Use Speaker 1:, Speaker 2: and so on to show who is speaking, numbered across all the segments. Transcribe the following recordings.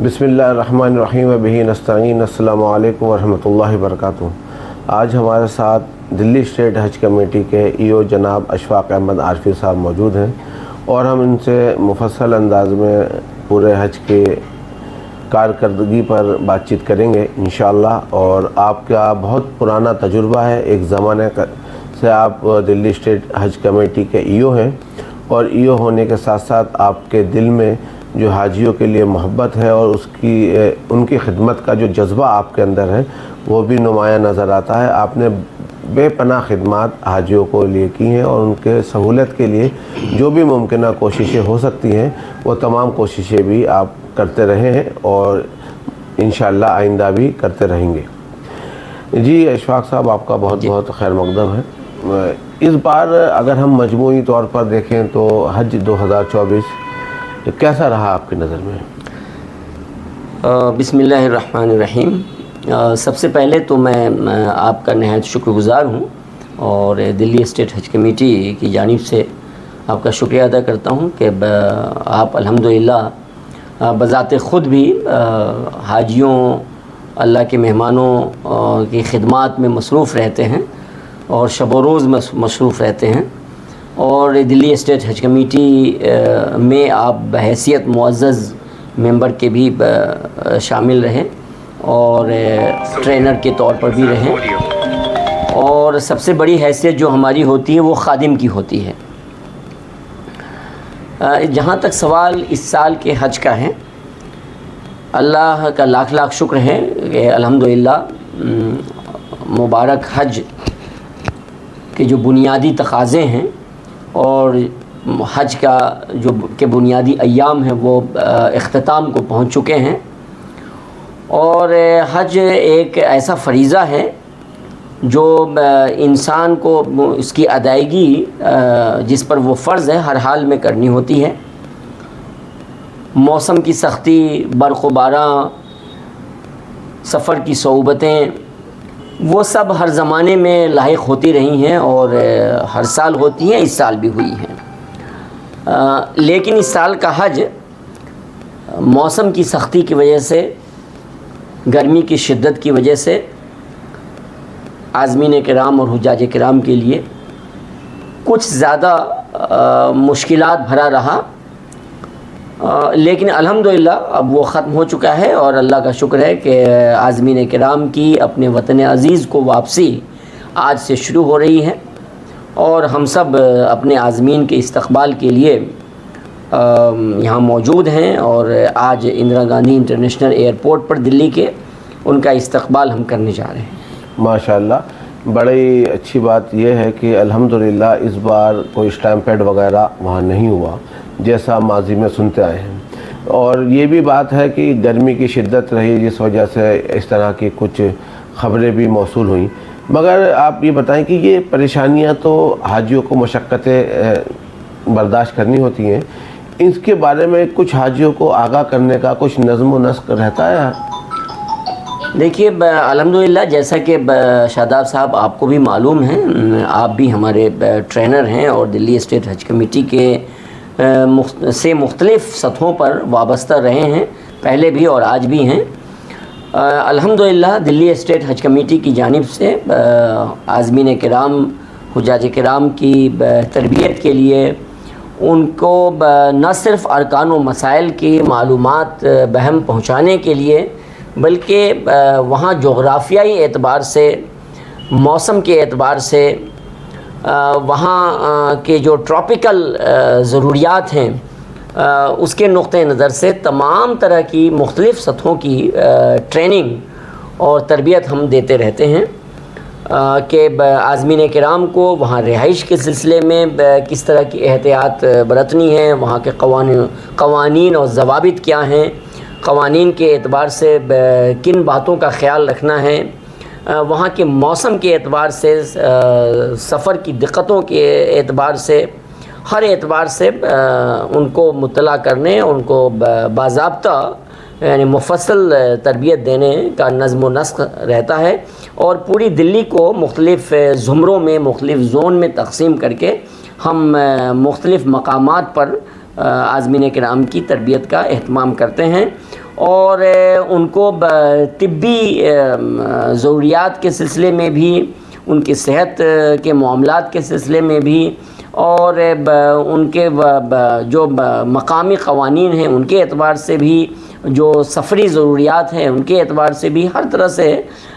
Speaker 1: بسم اللہ الرحمن الرحیم وبہ نستعین السلام علیکم ورحمۃ اللہ وبرکاتہ۔ آج ہمارے ساتھ دلی اسٹیٹ حج کمیٹی کے ایو جناب اشفاق احمد عارفی صاحب موجود ہیں اور ہم ان سے مفصل انداز میں پورے حج کے کارکردگی پر بات چیت کریں گے انشاءاللہ۔ اور آپ کا بہت پرانا تجربہ ہے، ایک زمانے سے آپ دلی اسٹیٹ حج کمیٹی کے ایو ہیں، اور ایو ہونے کے ساتھ ساتھ آپ کے دل میں جو حاجیوں کے لیے محبت ہے اور ان کی خدمت کا جو جذبہ آپ کے اندر ہے وہ بھی نمایاں نظر آتا ہے۔ آپ نے بے پناہ خدمات حاجیوں کو لیے کی ہیں اور ان کے سہولت کے لیے جو بھی ممکنہ کوششیں ہو سکتی ہیں وہ تمام کوششیں بھی آپ کرتے رہے ہیں اور انشاءاللہ آئندہ بھی کرتے رہیں گے۔ جی اشفاق صاحب، آپ کا بہت بہت خیر مقدم ہے۔ اس بار اگر ہم مجموعی طور پر دیکھیں تو حج 2024 کیسا رہا آپ کی نظر میں؟
Speaker 2: بسم اللہ الرحمن الرحیم۔ سب سے پہلے تو میں آپ کا نہایت شکر گزار ہوں اور دلی اسٹیٹ حج کمیٹی کی جانب سے آپ کا شکریہ ادا کرتا ہوں کہ آپ الحمدللہ بذات خود بھی حاجیوں، اللہ کے مہمانوں کی خدمات میں مصروف رہتے ہیں اور شب و روز مصروف رہتے ہیں، اور دلی اسٹیٹ حج کمیٹی میں آپ بحیثیت معزز ممبر کے بھی شامل رہیں اور ٹرینر کے طور پر بھی رہیں، اور سب سے بڑی حیثیت جو ہماری ہوتی ہے وہ خادم کی ہوتی ہے۔ جہاں تک سوال اس سال کے حج کا ہے، اللہ کا لاکھ لاکھ شکر ہے کہ الحمدللہ مبارک حج کے جو بنیادی تقاضے ہیں اور حج کا جو کہ بنیادی ایام ہیں وہ اختتام کو پہنچ چکے ہیں، اور حج ایک ایسا فریضہ ہے جو انسان کو اس کی ادائیگی جس پر وہ فرض ہے ہر حال میں کرنی ہوتی ہے۔ موسم کی سختی، برق و باراں، سفر کی صعوبتیں، وہ سب ہر زمانے میں لاحق ہوتی رہی ہیں اور ہر سال ہوتی ہیں، اس سال بھی ہوئی ہیں۔ لیکن اس سال کا حج موسم کی سختی کی وجہ سے، گرمی کی شدت کی وجہ سے عازمین کرام اور حجاج کرام کے لیے کچھ زیادہ مشکلات بھرا رہا، لیکن الحمدللہ اب وہ ختم ہو چکا ہے، اور اللہ کا شکر ہے کہ عازمین کرام کی اپنے وطن عزیز کو واپسی آج سے شروع ہو رہی ہے، اور ہم سب اپنے عازمین کے استقبال کے لیے یہاں موجود ہیں، اور آج اندرا گاندھی انٹرنیشنل ایئرپورٹ پر دلی کے ان کا استقبال ہم کرنے جا رہے ہیں۔
Speaker 1: ماشاءاللہ، بڑی اچھی بات یہ ہے کہ الحمدللہ اس بار کوئی اسٹیمپیڈ وغیرہ وہاں نہیں ہوا جیسا ماضی میں سنتے آئے ہیں، اور یہ بھی بات ہے کہ گرمی کی شدت رہی جس وجہ سے اس طرح کی کچھ خبریں بھی موصول ہوئیں۔ مگر آپ یہ بتائیں کہ یہ پریشانیاں تو حاجیوں کو مشقتیں برداشت کرنی ہوتی ہیں، اس کے بارے میں کچھ حاجیوں کو آگاہ کرنے کا کچھ نظم و نسق رہتا ہے؟
Speaker 2: دیکھیے الحمدللہ، جیسا کہ شاداب صاحب آپ کو بھی معلوم ہے، آپ بھی ہمارے ٹرینر ہیں اور دلی اسٹیٹ حج کمیٹی کے سے مختلف سطحوں پر وابستہ رہے ہیں، پہلے بھی اور آج بھی ہیں۔ الحمدللہ دلی اسٹیٹ حج کمیٹی کی جانب سے عازمین کرام، حجاج کرام کی تربیت کے لیے، ان کو نہ صرف ارکان و مسائل کی معلومات بہم پہنچانے کے لیے، بلکہ وہاں جغرافیائی اعتبار سے، موسم کے اعتبار سے، وہاں کے جو ٹراپیکل ضروریات ہیں اس کے نقطہ نظر سے تمام طرح کی مختلف سطحوں کی ٹریننگ اور تربیت ہم دیتے رہتے ہیں کہ عازمین کرام کو وہاں رہائش کے سلسلے میں کس طرح کی احتیاط برتنی ہے، وہاں کے قوانین اور ضوابط کیا ہیں، قوانین کے اعتبار سے کن باتوں کا خیال رکھنا ہے، وہاں کے موسم کے اعتبار سے، سفر کی دقتوں کے اعتبار سے، ہر اعتبار سے ان کو مطلع کرنے، ان کو باضابطہ یعنی مفصل تربیت دینے کا نظم و نسق رہتا ہے، اور پوری دلی کو مختلف زمروں میں، مختلف زون میں تقسیم کر کے ہم مختلف مقامات پر عازمین کرام کی تربیت کا اہتمام کرتے ہیں، اور ان کو طبی ضروریات کے سلسلے میں بھی، ان کی صحت کے معاملات کے سلسلے میں بھی، اور ان کے جو مقامی قوانین ہیں ان کے اعتبار سے بھی، جو سفری ضروریات ہیں ان کے اعتبار سے بھی، ہر طرح سے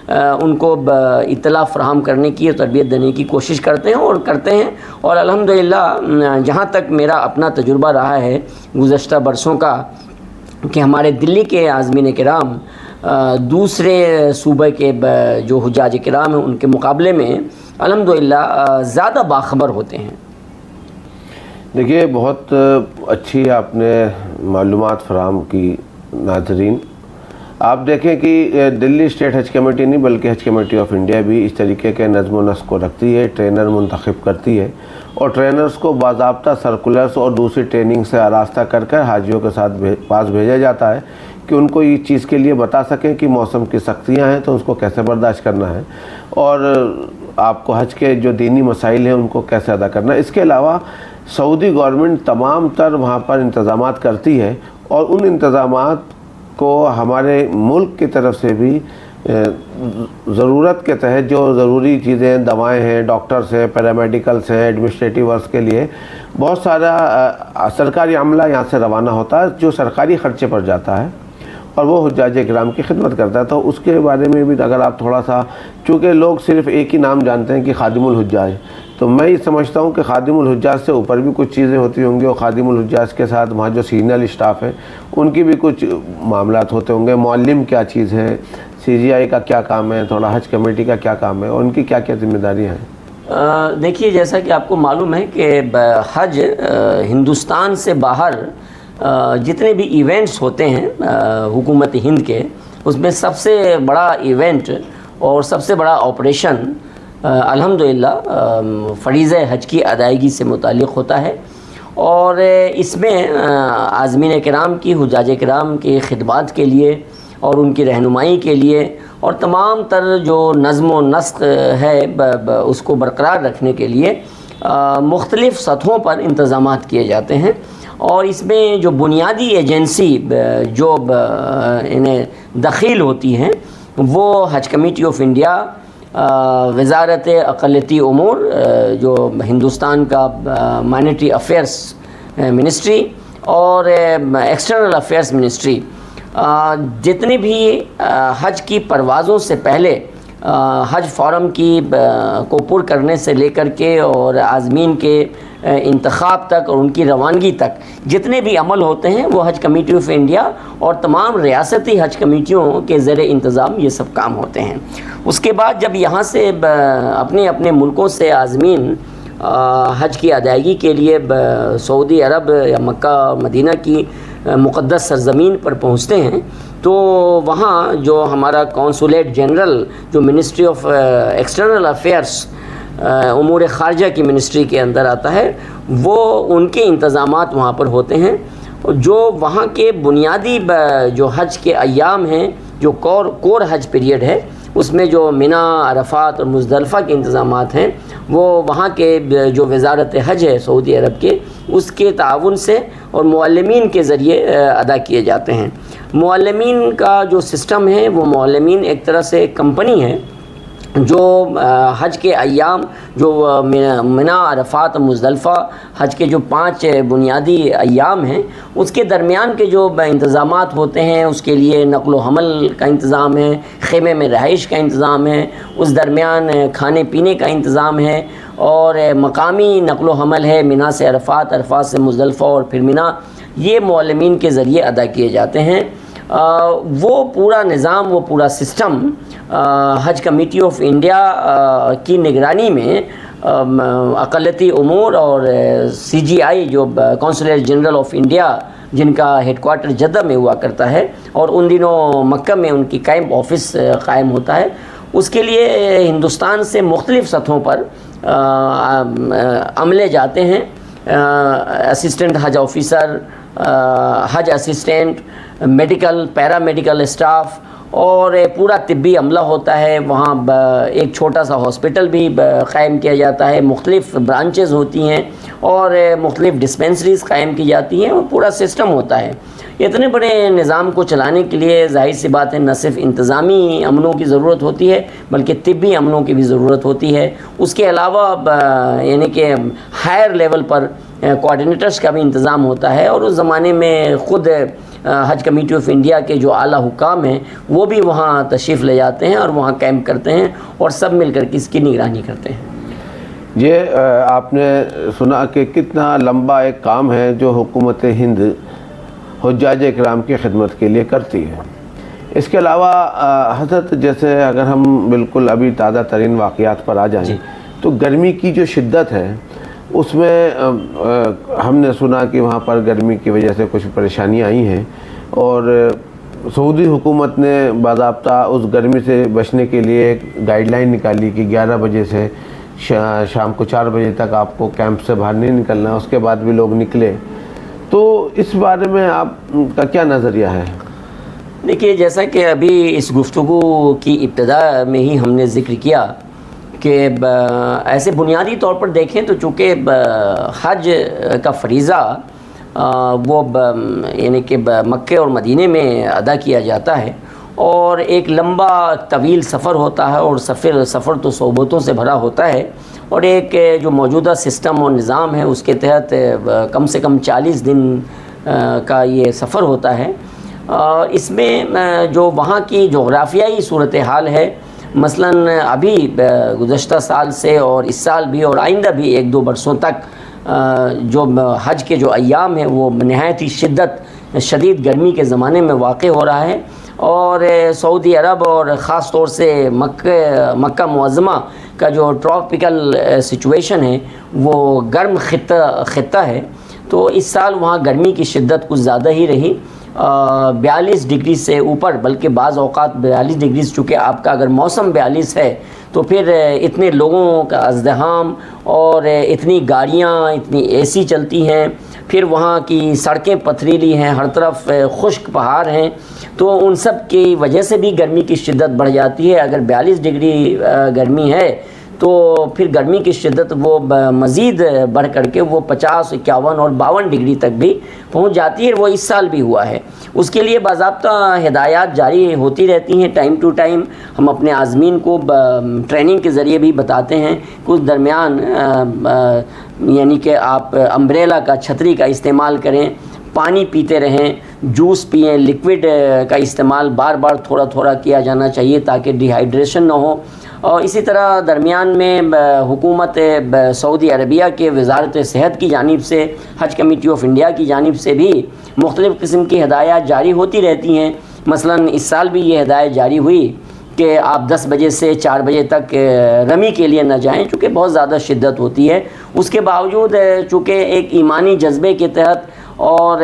Speaker 2: ان کو اطلاع فراہم کرنے کی اور تربیت دینے کی کوشش کرتے ہیں اور الحمدللہ جہاں تک میرا اپنا تجربہ رہا ہے گزشتہ برسوں کا، کہ ہمارے دلی کے عازمین کرام دوسرے صوبے کے جو حجاج کرام ہیں ان کے مقابلے میں الحمدللہ زیادہ باخبر ہوتے ہیں۔
Speaker 1: دیکھیے، بہت اچھی آپ نے معلومات فراہم کی ناظرین۔ آپ دیکھیں کہ دلی اسٹیٹ حج کمیٹی نہیں بلکہ حج کمیٹی آف انڈیا بھی اس طریقے کے نظم و نسق کو رکھتی ہے، ٹرینر منتخب کرتی ہے اور ٹرینرز کو باضابطہ سرکولرز اور دوسری ٹریننگ سے آراستہ کر حاجیوں کے ساتھ پاس بھیجا جاتا ہے کہ ان کو یہ چیز کے لیے بتا سکیں کہ موسم کی سختیاں ہیں تو اس کو کیسے برداشت کرنا ہے، اور آپ کو حج کے جو دینی مسائل ہیں ان کو کیسے ادا کرنا ہے۔ اس کے علاوہ سعودی گورنمنٹ تمام تر وہاں پر انتظامات کرتی ہے، اور ان انتظامات کو ہمارے ملک کی طرف سے بھی ضرورت کے تحت جو ضروری چیزیں، دوائیں ہیں، ڈاکٹرز ہیں، پیرامیڈیکلز ہیں، ایڈمنسٹریٹو ورکس کے لیے بہت سارا سرکاری عملہ یہاں سے روانہ ہوتا ہے جو سرکاری خرچے پر جاتا ہے اور وہ حجاج کرام کی خدمت کرتا ہے۔ تو اس کے بارے میں بھی اگر آپ تھوڑا سا، چونکہ لوگ صرف ایک ہی نام جانتے ہیں کہ خادم الحجاج، تو میں یہ سمجھتا ہوں کہ خادم الحجاج سے اوپر بھی کچھ چیزیں ہوتی ہوں گی، اور خادم الحجاج کے ساتھ وہاں جو سینئر اسٹاف ہے ان کی بھی کچھ معاملات ہوتے ہوں گے۔ معلم کیا چیز ہے، سی جی آئی کا کیا کام ہے، تھوڑا حج کمیٹی کا کیا کام ہے، اور ان کی کیا کیا ذمہ داریاں ہیں؟
Speaker 2: دیکھیے، جیسا کہ آپ کو معلوم ہے کہ حج ہندوستان سے باہر جتنے بھی ایونٹس ہوتے ہیں حکومت ہند کے، اس میں سب سے بڑا ایونٹ اور سب سے بڑا آپریشن الحمدللہ فریضہ حج کی ادائیگی سے متعلق ہوتا ہے، اور اس میں عازمین کرام کی، حجاج کرام کی خدمات کے لیے اور ان کی رہنمائی کے لیے اور تمام تر جو نظم و نسق ہے اس کو برقرار رکھنے کے لیے مختلف سطحوں پر انتظامات کیے جاتے ہیں، اور اس میں جو بنیادی ایجنسی جو انہیں دخیل ہوتی ہیں وہ حج کمیٹی آف انڈیا، وزارت اقلیتی امور جو ہندوستان کا مائنٹری افیئرس منسٹری، اور ایکسٹرنل افیئرس منسٹری، جتنے بھی حج کی پروازوں سے پہلے حج فارم کی کو پر کرنے سے لے کر کے اور عازمین کے انتخاب تک اور ان کی روانگی تک جتنے بھی عمل ہوتے ہیں وہ حج کمیٹی آف انڈیا اور تمام ریاستی حج کمیٹیوں کے زیر انتظام یہ سب کام ہوتے ہیں۔ اس کے بعد جب یہاں سے اپنے اپنے ملکوں سے عازمین حج کی ادائیگی کے لیے سعودی عرب یا مکہ مدینہ کی مقدس سرزمین پر پہنچتے ہیں، تو وہاں جو ہمارا کونسولیٹ جنرل جو منسٹری آف ایکسٹرنل افیئرس امور خارجہ کی منسٹری کے اندر آتا ہے، وہ ان کے انتظامات وہاں پر ہوتے ہیں، جو وہاں کے بنیادی جو حج کے ایام ہیں، جو کور حج پیریڈ ہے، اس میں جو منی، عرفات اور مزدلفہ کے انتظامات ہیں وہ وہاں کے جو وزارت حج ہے سعودی عرب کے، اس کے تعاون سے اور معلمین کے ذریعے ادا کیے جاتے ہیں۔ معلمین کا جو سسٹم ہے، وہ معلمین ایک طرح سے کمپنی ہے جو حج کے ایام، جو منی، عرفات، مزدلفہ، حج کے جو 5 بنیادی ایام ہیں، اس کے درمیان کے جو انتظامات ہوتے ہیں، اس کے لیے نقل و حمل کا انتظام ہے، خیمے میں رہائش کا انتظام ہے، اس درمیان کھانے پینے کا انتظام ہے، اور مقامی نقل و حمل ہے منی سے عرفات، عرفات سے مزدلفہ اور پھر منی، یہ معلمین کے ذریعے ادا کیے جاتے ہیں۔ وہ پورا نظام، وہ پورا system Hajj committee of India کی نگرانی میں اقلیتی امور اور سی جی آئی جو کونسولیٹ جنرل آف انڈیا جن کا ہیڈ کوارٹر جدہ میں ہوا کرتا ہے، اور ان دنوں مکہ میں ان کی کیمپ آفس قائم ہوتا ہے، اس کے لیے ہندوستان سے مختلف سطحوں پر عملے جاتے ہیں، اسسٹنٹ حج آفیسر، حج اسسٹنٹ، میڈیکل، پیرا میڈیکل اسٹاف اور پورا طبی عملہ ہوتا ہے وہاں، ایک چھوٹا سا ہاسپٹل بھی قائم کیا جاتا ہے، مختلف برانچز ہوتی ہیں اور مختلف ڈسپینسریز قائم کی جاتی ہیں اور پورا سسٹم ہوتا ہے۔ اتنے بڑے نظام کو چلانے کے لیے ظاہر سی بات ہے نہ صرف انتظامی عملوں کی ضرورت ہوتی ہے بلکہ طبی عملوں کی بھی ضرورت ہوتی ہے۔ اس کے علاوہ یعنی کہ ہائر لیول پر کوآرڈینیٹرز کا بھی انتظام ہوتا ہے، اور اس زمانے میں خود حج کمیٹی آف انڈیا کے جو اعلیٰ حکام ہیں وہ بھی وہاں تشریف لے جاتے ہیں اور وہاں کیمپ کرتے ہیں اور سب مل کر کے اس کی نگرانی کرتے ہیں۔
Speaker 1: یہ آپ نے سنا کہ کتنا لمبا ایک کام ہے جو حکومت ہند حجاج اکرام کی خدمت کے لیے کرتی ہے۔ اس کے علاوہ حضرت جیسے اگر ہم بالکل ابھی تازہ ترین واقعات پر آ جائیں تو گرمی کی جو شدت ہے اس میں ہم نے سنا کہ وہاں پر گرمی کی وجہ سے کچھ پریشانیاں آئی ہیں، اور سعودی حکومت نے باضابطہ اس گرمی سے بچنے کے لیے ایک گائیڈ لائن نکالی کہ 11 بجے سے شام کو 4 بجے تک آپ کو کیمپ سے باہر نہیں نکلنا، اس کے بعد بھی لوگ نکلے۔ تو اس بارے میں آپ کا کیا نظریہ ہے؟
Speaker 2: دیکھیے، جیسا کہ ابھی اس گفتگو کی ابتدا میں ہی ہم نے ذکر کیا کہ ایسے بنیادی طور پر دیکھیں تو چونکہ حج کا فریضہ وہ یعنی کہ مکہ اور مدینے میں ادا کیا جاتا ہے، اور ایک لمبا طویل سفر ہوتا ہے، اور سفر تو صعوبتوں سے بھرا ہوتا ہے، اور ایک جو موجودہ سسٹم اور نظام ہے اس کے تحت کم سے کم 40 دن کا یہ سفر ہوتا ہے۔ اس میں جو وہاں کی جغرافیائی صورتحال ہے، مثلاً ابھی گزشتہ سال سے اور اس سال بھی اور آئندہ بھی 1-2 برسوں تک جو حج کے جو ایام ہیں وہ نہایت ہی شدید گرمی کے زمانے میں واقع ہو رہا ہے، اور سعودی عرب اور خاص طور سے مکہ معظمہ کا جو ٹراپیکل سچویشن ہے وہ گرم خطہ ہے، تو اس سال وہاں گرمی کی شدت کچھ زیادہ ہی رہی، 42 ڈگری سے اوپر، بلکہ بعض اوقات 42 ڈگری، چونکہ آپ کا اگر موسم 42 ہے تو پھر اتنے لوگوں کا ازدحام اور اتنی گاڑیاں، اتنی اے سی چلتی ہیں، پھر وہاں کی سڑکیں پتھریلی ہیں، ہر طرف خشک پہاڑ ہیں، تو ان سب کی وجہ سے بھی گرمی کی شدت بڑھ جاتی ہے۔ اگر 42 ڈگری گرمی ہے تو پھر گرمی کی شدت وہ مزید بڑھ کر کے وہ 50، 51 اور 52 ڈگری تک بھی پہنچ جاتی ہے، وہ اس سال بھی ہوا ہے۔ اس کے لیے باضابطہ ہدایات جاری ہوتی رہتی ہیں، ٹائم ٹو ٹائم ہم اپنے عازمین کو ٹریننگ کے ذریعے بھی بتاتے ہیں کہ اس درمیان یعنی کہ آپ امبریلا کا، چھتری کا استعمال کریں، پانی پیتے رہیں، جوس پئیں، لیکوڈ کا استعمال بار بار تھوڑا تھوڑا کیا جانا چاہیے تاکہ ڈی ہائیڈریشن نہ ہو۔ اور اسی طرح درمیان میں حکومت سعودی عربیہ کے وزارت صحت کی جانب سے، حج کمیٹی آف انڈیا کی جانب سے بھی مختلف قسم کی ہدایات جاری ہوتی رہتی ہیں۔ مثلاً اس سال بھی یہ ہدایت جاری ہوئی کہ آپ 10 بجے سے 4 بجے تک رمی کے لیے نہ جائیں، چونکہ بہت زیادہ شدت ہوتی ہے۔ اس کے باوجود چونکہ ایک ایمانی جذبے کے تحت اور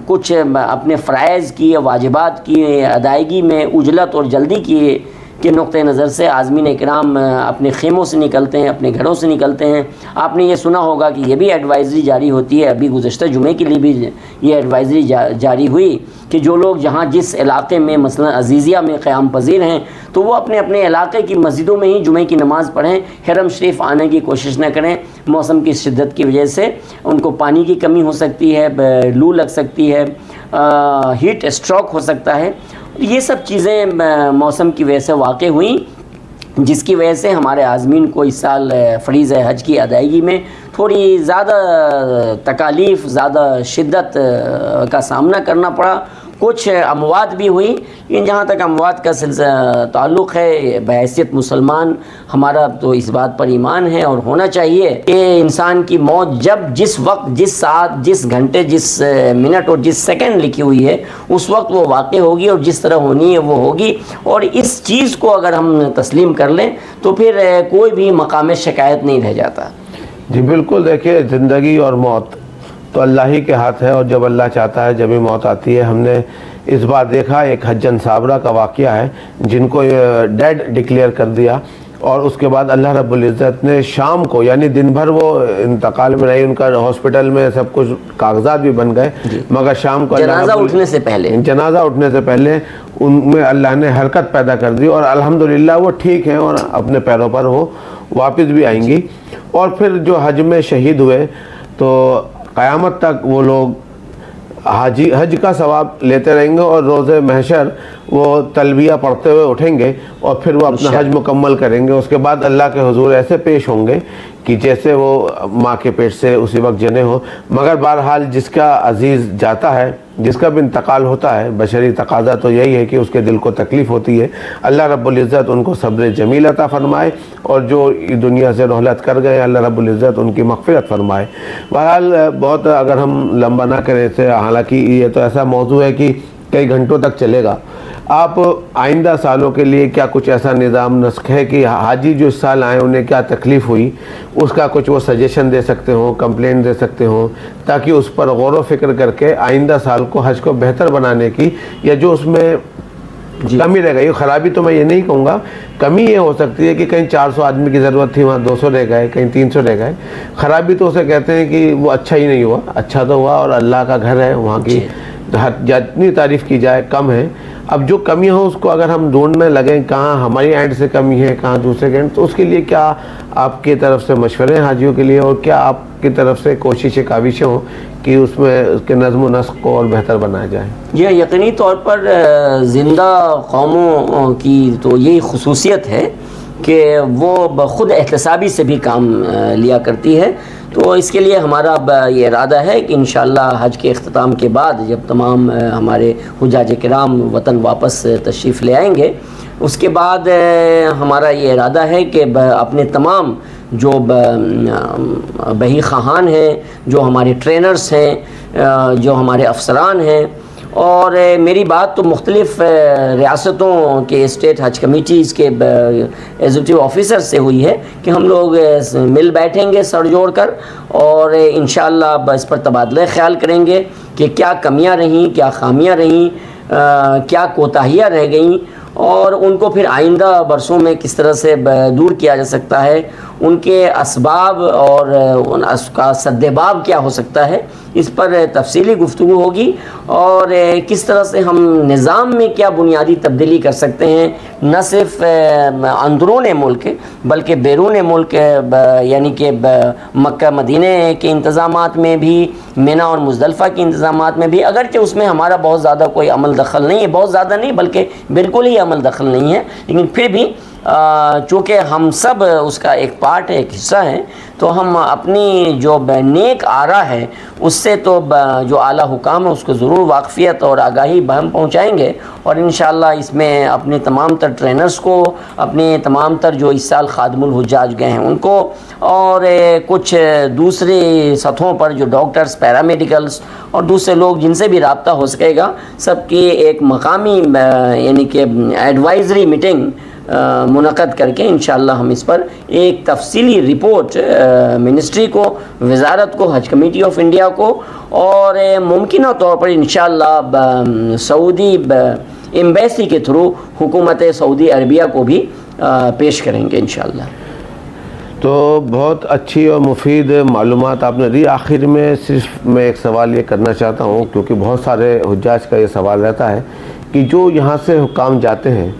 Speaker 2: کچھ اپنے فرائض کی، واجبات کی ادائیگی میں عجلت اور جلدی کے نقطہ نظر سے عازمین اکرام اپنے خیموں سے نکلتے ہیں، اپنے گھروں سے نکلتے ہیں۔ آپ نے یہ سنا ہوگا کہ یہ بھی ایڈوائزری جاری ہوتی ہے، ابھی گزشتہ جمعے کے لیے بھی یہ ایڈوائزری جاری ہوئی کہ جو لوگ جہاں جس علاقے میں مثلا عزیزیہ میں قیام پذیر ہیں تو وہ اپنے اپنے علاقے کی مسجدوں میں ہی جمعے کی نماز پڑھیں، حرم شریف آنے کی کوشش نہ کریں۔ موسم کی شدت کی وجہ سے ان کو پانی کی کمی ہو سکتی ہے، لو لگ سکتی ہے، ہیٹ اسٹروک ہو سکتا ہے۔ یہ سب چیزیں موسم کی وجہ سے واقع ہوئیں، جس کی وجہ سے ہمارے عازمین کو اس سال فریضہ حج کی ادائیگی میں تھوڑی زیادہ تکالیف، زیادہ شدت کا سامنا کرنا پڑا۔ کچھ اموات بھی ہوئی، لیکن جہاں تک اموات کا سلسلہ تعلق ہے، بحیثیت مسلمان ہمارا تو اس بات پر ایمان ہے اور ہونا چاہیے کہ انسان کی موت جب، جس وقت، جس ساتھ، جس گھنٹے، جس منٹ اور جس سیکنڈ لکھی ہوئی ہے اس وقت وہ واقع ہوگی، اور جس طرح ہونی ہے وہ ہوگی۔ اور اس چیز کو اگر ہم تسلیم کر لیں تو پھر کوئی بھی مقام شکایت نہیں رہ جاتا۔
Speaker 1: جی بالکل، دیکھیے زندگی اور موت تو اللہ ہی کے ہاتھ ہے، اور جب اللہ چاہتا ہے جب ہی موت آتی ہے۔ ہم نے اس بار دیکھا ایک حجن صابرہ کا واقعہ ہے جن کو ڈیڈ ڈکلیئر کر دیا، اور اس کے بعد اللہ رب العزت نے شام کو یعنی دن بھر وہ انتقال میں رہی، ان کا ہاسپٹل میں سب کچھ کاغذات بھی بن گئے، مگر شام کو
Speaker 2: جنازہ اٹھنے سے پہلے
Speaker 1: ان میں اللہ نے حرکت پیدا کر دی اور الحمدللہ وہ ٹھیک ہیں اور اپنے پیروں پر وہ واپس بھی آئیں گی۔ اور پھر جو حج میں شہید ہوئے تو قیامت تک وہ لوگ حج کا ثواب لیتے رہیں گے اور روز محشر وہ تلبیہ پڑھتے ہوئے اٹھیں گے اور پھر وہ اپنا حج مکمل کریں گے۔ اس کے بعد اللہ کے حضور ایسے پیش ہوں گے کہ جیسے وہ ماں کے پیٹ سے اسی وقت جنے ہو۔ مگر بہرحال جس کا عزیز جاتا ہے، جس کا بھی انتقال ہوتا ہے، بشری تقاضا تو یہی ہے کہ اس کے دل کو تکلیف ہوتی ہے۔ اللہ رب العزت ان کو صبر جمیل عطا فرمائے اور جو دنیا سے رحلت کر گئے اللہ رب العزت ان کی مغفرت فرمائے۔ بہرحال بہت اگر ہم لمبا نہ کریں اسے، حالانکہ یہ تو ایسا موضوع ہے کہ کئی گھنٹوں تک چلے گا، آپ آئندہ سالوں کے لیے کیا کچھ ایسا نظام نسق ہے کہ حاجی جو اس سال آئے انہیں کیا تکلیف ہوئی، اس کا کچھ وہ سجیشن دے سکتے ہوں، کمپلین دے سکتے ہوں، تاکہ اس پر غور و فکر کر کے آئندہ سال کو حج کو بہتر بنانے کی، یا جو اس میں کمی رہ گئی، خرابی تو میں یہ نہیں کہوں گا، کمی یہ ہو سکتی ہے کہ کہیں 400 آدمی کی ضرورت تھی وہاں 200 رہ گئے، کہیں 300 رہ گئے، خرابی تو اسے کہتے ہیں کہ وہ اچھا ہی نہیں ہوا، اچھا تو ہوا اور اللہ کا گھر ہے، وہاں کی جتنی تعریف کی جائے کم ہے۔ اب جو کمی ہو اس کو اگر ہم ڈھونڈنے لگیں کہاں ہماری اینڈ سے کمی ہے کہاں دوسرے کے اینڈ، تو اس کے لیے کیا آپ کی طرف سے مشورے ہیں حاجیوں کے لیے، اور کیا آپ کی طرف سے کوششیں کاوشیں ہوں کہ اس میں اس کے نظم و نسق کو اور بہتر بنایا جائے؟
Speaker 2: یہ یقینی طور پر زندہ قوموں کی تو یہی خصوصیت ہے کہ وہ بخود احتسابی سے بھی کام لیا کرتی ہے۔ تو اس کے لیے ہمارا یہ ارادہ ہے کہ انشاءاللہ حج کے اختتام کے بعد جب تمام ہمارے حجاج کرام وطن واپس تشریف لے آئیں گے، اس کے بعد ہمارا یہ ارادہ ہے کہ اپنے تمام جو بہی خواہان ہیں، جو ہمارے ٹرینرز ہیں، جو ہمارے افسران ہیں، اور میری بات تو مختلف ریاستوں کے اسٹیٹ حج کمیٹیز کے ایگزیکٹو آفیسر سے ہوئی ہے کہ ہم لوگ مل بیٹھیں گے سر جوڑ کر اور انشاءاللہ اس پر تبادلہ خیال کریں گے کہ کیا کمیاں رہیں، کیا خامیاں رہیں، کیا کوتاہیاں رہ گئیں، اور ان کو پھر آئندہ برسوں میں کس طرح سے دور کیا جا سکتا ہے، ان کے اسباب اور اس کا سدباب کیا ہو سکتا ہے، اس پر تفصیلی گفتگو ہوگی، اور کس طرح سے ہم نظام میں کیا بنیادی تبدیلی کر سکتے ہیں، نہ صرف اندرون ملک بلکہ بیرون ملک، یعنی کہ مکہ مدینہ کے انتظامات میں بھی، مینا اور مزدلفہ کے انتظامات میں بھی، اگرچہ اس میں ہمارا بہت زیادہ کوئی عمل دخل نہیں ہے، بہت زیادہ نہیں بلکہ بالکل ہی عمل دخل نہیں ہے، لیکن پھر بھی چونکہ ہم سب اس کا ایک پارٹ ہے، ایک حصہ ہیں، تو ہم اپنی جو نیک آرا ہے اس سے تو جو اعلیٰ حکام ہے اس کو ضرور واقفیت اور آگاہی بہم پہنچائیں گے، اور انشاءاللہ اس میں اپنے تمام تر ٹرینرز کو، اپنے تمام تر جو اس سال خادم الحجاج گئے ہیں ان کو، اور کچھ دوسری سطحوں پر جو ڈاکٹرز، پیرامیڈیکلز اور دوسرے لوگ جن سے بھی رابطہ ہو سکے گا، سب کی ایک مقامی یعنی کہ ایڈوائزری میٹنگ منعقد کر کے انشاءاللہ ہم اس پر ایک تفصیلی رپورٹ منسٹری کو، وزارت کو، حج کمیٹی آف انڈیا کو، اور ممکنہ طور پر انشاءاللہ سعودی ایمبیسی کے تھرو حکومت سعودی عربیہ کو بھی پیش کریں گے انشاءاللہ۔
Speaker 1: تو بہت اچھی اور مفید معلومات آپ نے دی۔ آخر میں صرف میں ایک سوال یہ کرنا چاہتا ہوں، کیونکہ بہت سارے حجاج کا یہ سوال رہتا ہے کہ جو یہاں سے حکام جاتے ہیں،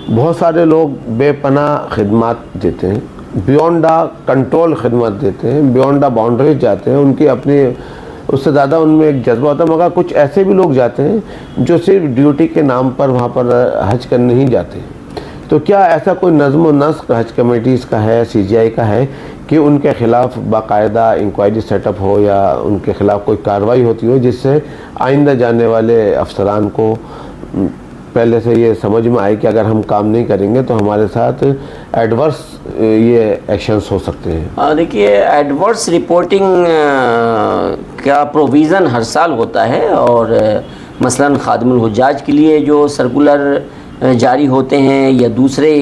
Speaker 1: بہت سارے لوگ بے پناہ خدمات دیتے ہیں، بیونڈ کنٹرول خدمت دیتے ہیں، بیونڈ باؤنڈریز جاتے ہیں، ان کی اپنی اس سے زیادہ ان میں ایک جذبہ ہوتا ہے، مگر کچھ ایسے بھی لوگ جاتے ہیں جو صرف ڈیوٹی کے نام پر وہاں پر حج کرنے ہی جاتے ہیں۔ تو کیا ایسا کوئی نظم و نسق حج کمیٹیز کا ہے، سی جی آئی کا ہے کہ ان کے خلاف باقاعدہ انکوائری سیٹ اپ ہو یا ان کے خلاف کوئی کارروائی ہوتی ہو، جس سے آئندہ جانے والے افسران کو پہلے سے یہ سمجھ میں آئے کہ اگر ہم کام نہیں کریں گے تو ہمارے ساتھ ایڈورس یہ ایکشنز ہو سکتے ہیں؟
Speaker 2: دیکھیے، ایڈورس رپورٹنگ کا پروویژن ہر سال ہوتا ہے، اور مثلاً خادم الحجاج کے لیے جو سرکولر جاری ہوتے ہیں یا دوسرے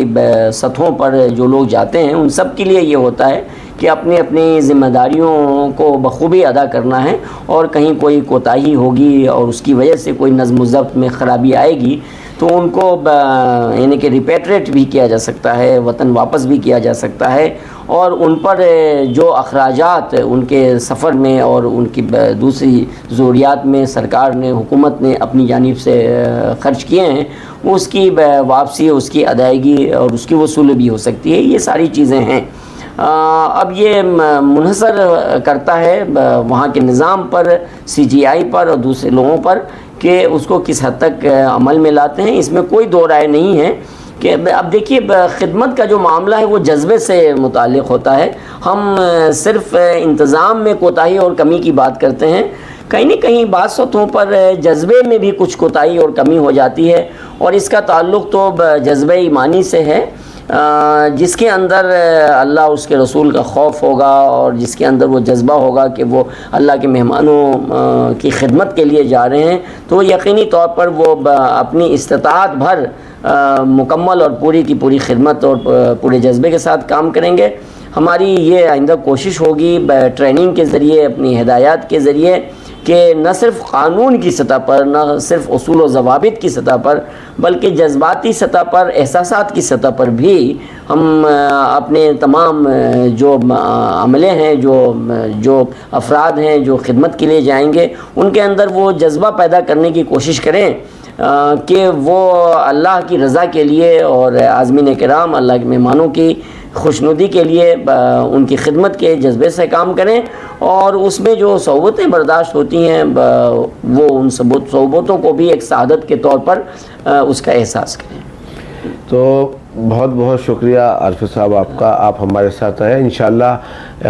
Speaker 2: سطحوں پر جو لوگ جاتے ہیں ان سب کے لیے یہ ہوتا ہے کہ اپنی اپنی ذمہ داریوں کو بخوبی ادا کرنا ہے، اور کہیں کوئی کوتاہی ہوگی اور اس کی وجہ سے کوئی نظم و ضبط میں خرابی آئے گی تو ان کو یعنی کہ ریپیٹریٹ بھی کیا جا سکتا ہے، وطن واپس بھی کیا جا سکتا ہے، اور ان پر جو اخراجات ان کے سفر میں اور ان کی دوسری ضروریات میں سرکار نے، حکومت نے اپنی جانب سے خرچ کیے ہیں، اس کی واپسی، اس کی ادائیگی اور اس کی وصولی بھی ہو سکتی ہے۔ یہ ساری چیزیں ہیں۔ اب یہ منحصر کرتا ہے وہاں کے نظام پر، سی جی آئی پر اور دوسرے لوگوں پر کہ اس کو کس حد تک عمل میں لاتے ہیں۔ اس میں کوئی دو رائے نہیں ہے کہ اب دیکھیے خدمت کا جو معاملہ ہے وہ جذبے سے متعلق ہوتا ہے۔ ہم صرف انتظام میں کوتاہی اور کمی کی بات کرتے ہیں، کہیں نہ کہیں بعض سطحوں پر جذبے میں بھی کچھ کوتاہی اور کمی ہو جاتی ہے، اور اس کا تعلق تو جذبہ ایمانی سے ہے۔ جس کے اندر اللہ اس کے رسول کا خوف ہوگا اور جس کے اندر وہ جذبہ ہوگا کہ وہ اللہ کے مہمانوں کی خدمت کے لیے جا رہے ہیں، تو یقینی طور پر وہ اپنی استطاعت بھر مکمل اور پوری کی پوری خدمت اور پورے جذبے کے ساتھ کام کریں گے۔ ہماری یہ آئندہ کوشش ہوگی ٹریننگ کے ذریعے، اپنی ہدایات کے ذریعے، کہ نہ صرف قانون کی سطح پر، نہ صرف اصول و ضوابط کی سطح پر، بلکہ جذباتی سطح پر، احساسات کی سطح پر بھی ہم اپنے تمام جو عملے ہیں، جو افراد ہیں جو خدمت کے لیے جائیں گے، ان کے اندر وہ جذبہ پیدا کرنے کی کوشش کریں کہ وہ اللہ کی رضا کے لیے اور عازمین کرام، اللہ کے مہمانوں کی خوشنودی کے لیے ان کی خدمت کے جذبے سے کام کریں، اور اس میں جو صعوبتیں برداشت ہوتی ہیں وہ ان صعوبتوں کو بھی ایک سعادت کے طور پر اس کا احساس کریں۔
Speaker 1: تو بہت بہت شکریہ عارف صاحب آپ کا، آپ ہمارے ساتھ آئے۔ انشاءاللہ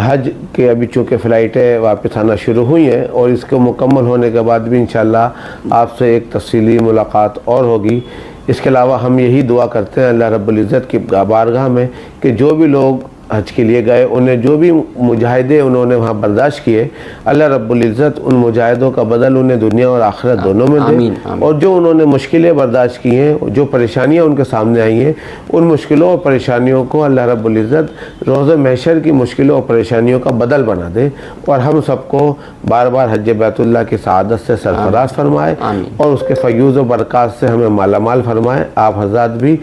Speaker 1: حج کے ابھی چونکہ فلائٹیں واپس آنا شروع ہوئی ہیں، اور اس کے مکمل ہونے کے بعد بھی انشاءاللہ آپ سے ایک تفصیلی ملاقات اور ہوگی۔ اس کے علاوہ ہم یہی دعا کرتے ہیں اللہ رب العزت کی بارگاہ میں کہ جو بھی لوگ حج کے لیے گئے، انہیں جو بھی مجاہدے انہوں نے وہاں برداشت کیے، اللہ رب العزت ان مجاہدوں کا بدل انہیں دنیا اور آخرت دونوں میں دے، اور جو انہوں نے مشکلیں برداشت کی ہیں، جو پریشانیاں ان کے سامنے آئی ہیں، ان مشکلوں اور پریشانیوں کو اللہ رب العزت روز محشر کی مشکلوں اور پریشانیوں کا بدل بنا دے، اور ہم سب کو بار بار حج بیت اللہ کی سعادت سے سرفراز فرمائے، اور اس کے فیوز و برکات سے ہمیں مالا مال فرمائے۔ آپ حضرات بھی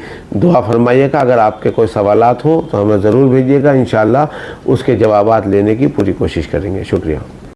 Speaker 1: دعا فرمائیے گا، اگر آپ کے کوئی سوالات ہوں تو ہمیں ضرور بھیجیے گا، انشاءاللہ اس کے جوابات لینے کی پوری کوشش کریں گے۔ شکریہ۔